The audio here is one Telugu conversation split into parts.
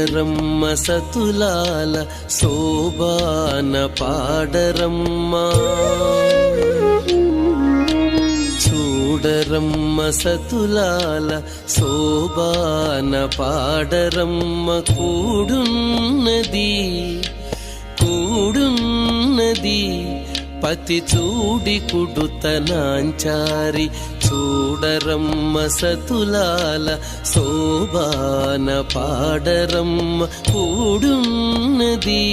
చూడరమ్మ సతులాల శోభాన పాడరమ్మ, చూడరమ్మ సతులాల శోభాన పాడరమ్మ. కూడున్నది కూడున్నది పతి చూడి కుడుతనాంచారి, చూడరమ్మ సతులాల శోభాన పాడరమ్మ. కూడున్నది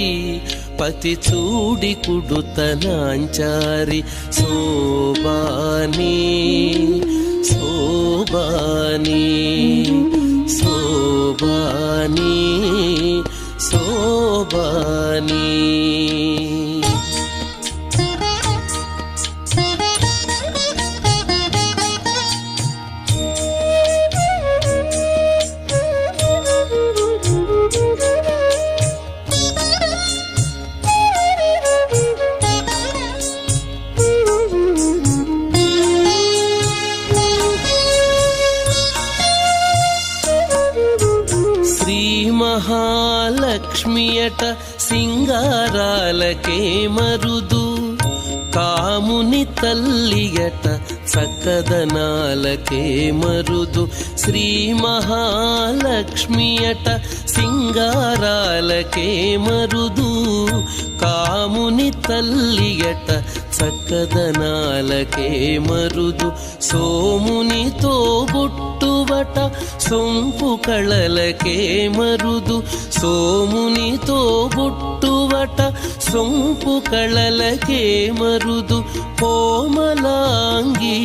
పతి చూడి కుడుతనాంచారి, శోభాని శోభాని శోభాని శోభాని. మహాలక్ష్మియట సింగారాలకే మరుదు, కాముని తల్లియట చక్కదనాలకే మరుదు. శ్రీ మహాలక్ష్మియట సింగారాలకే మరుదు, కాముని తల్లియట చక్కదనాలకే మరుదు. సోమునితో బుట్టువట సొంపు కళలకే మరుదు, సోమునితో బుట్టువట సొంపు కళలకే మరుదు. కోమలాంగి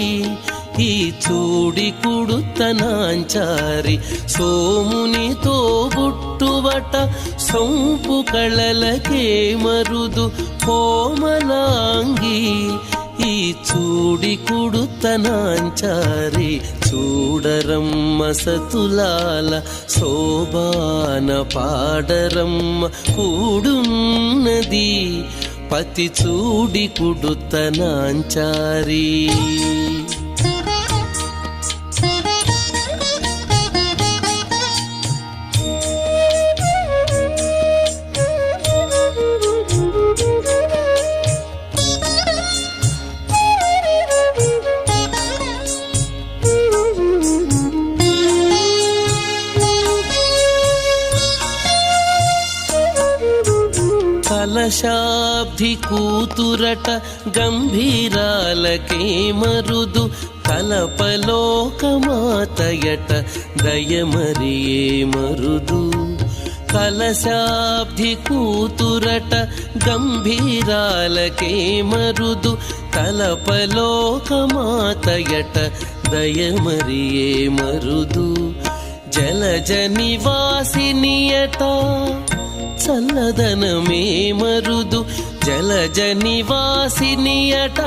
ఈ చూడి కుడుతనాంచారి, సోమునితో బుట్టువట సొంపు కళలకే మరుదు. కోమలాంగి ఈ చూడి కుడుతనాంచారి, చూడరమ్మ సతులాల శోభాన పాడరమ్మ. కూడున్నది పతి చూడి కుడుతనాంచారి. కలశాబ్ది కూతురట గంభీరాలకే మరుదు, కలపలోకమాతయట దయమరియే మరుదు. కలశాబ్ది కూతురట గంభీరాలకే మరుదు, కలపలోకమాతయట దయమరియే మరుదు. జలజ నివాసినియట చల్లదనమే మరుదు, జలజ నివాసినియట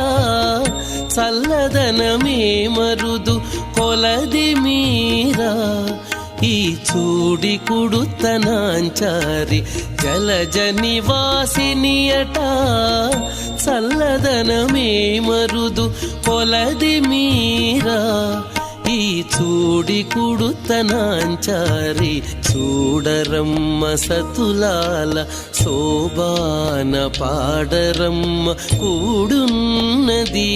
చల్లదనమే మరుదు. కొలది మీరా ఈ చూడి కుడుతనాంచారి, జలజ నివాసినియట చల్లదనమే మరుదు. కొలది మీరా ఈ చూడి కుడుతనాంచారి, చూడరమ్మ సతులాల శోభాన పాడరమ్మ. కూడున్నది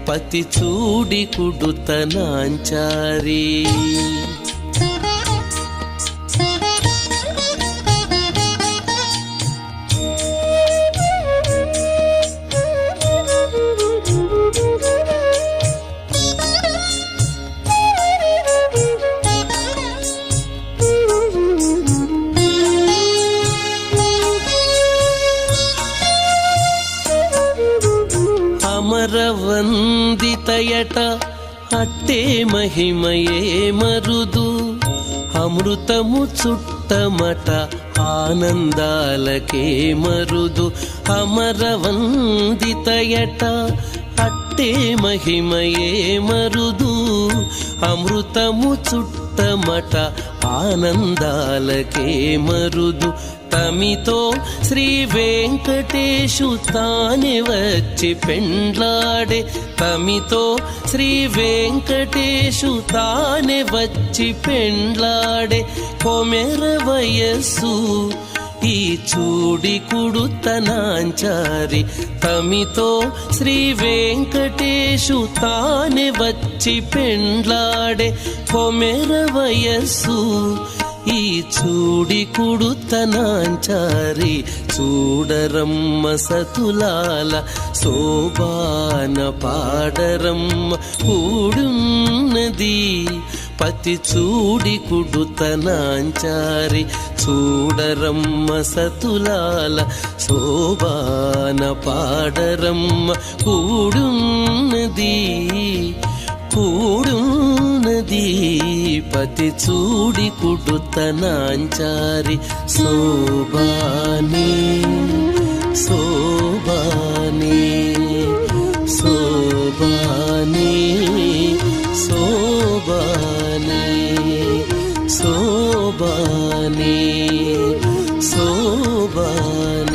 పతి చూడి కుడుతనాంచారి. అమరవందితయట అట్టే మహిమయే మరుదు, అమృతము చుట్టమట ఆనందాలకే మరుదు. అమరవందితయట అట్టే మహిమయే మరుదు, అమృతము చుట్టమట ఆనందాలకే మరుదు. తమితో శ్రీ వెంకటేశు తానే వచ్చి పెండ్లాడే, తమితో శ్రీ వెంకటేశు తానే వచ్చి పెండ్లాడే. కొమెర వయస్సు ఈ చూడి కుడుతనాంచారి, తమితో శ్రీ వెంకటేశు తానే వచ్చి పెండ్లాడే. కొమెర వయస్సు ఈ చూడి కుడుతనాంచారి, చూడరమ్మ సతులాల శోభాన పాడరమ్మ కూడున్నది. పతి చూడి కుడుతనాంచారి, చూడరమ్మ సతులాల శోభాన పాడరమ్మ కూడున్నది, కూడున్నది. పతి చూడి కుడుతనాంచారి, శోభాని శోభాని శోభాని శోభాని శోభాని శోభాని.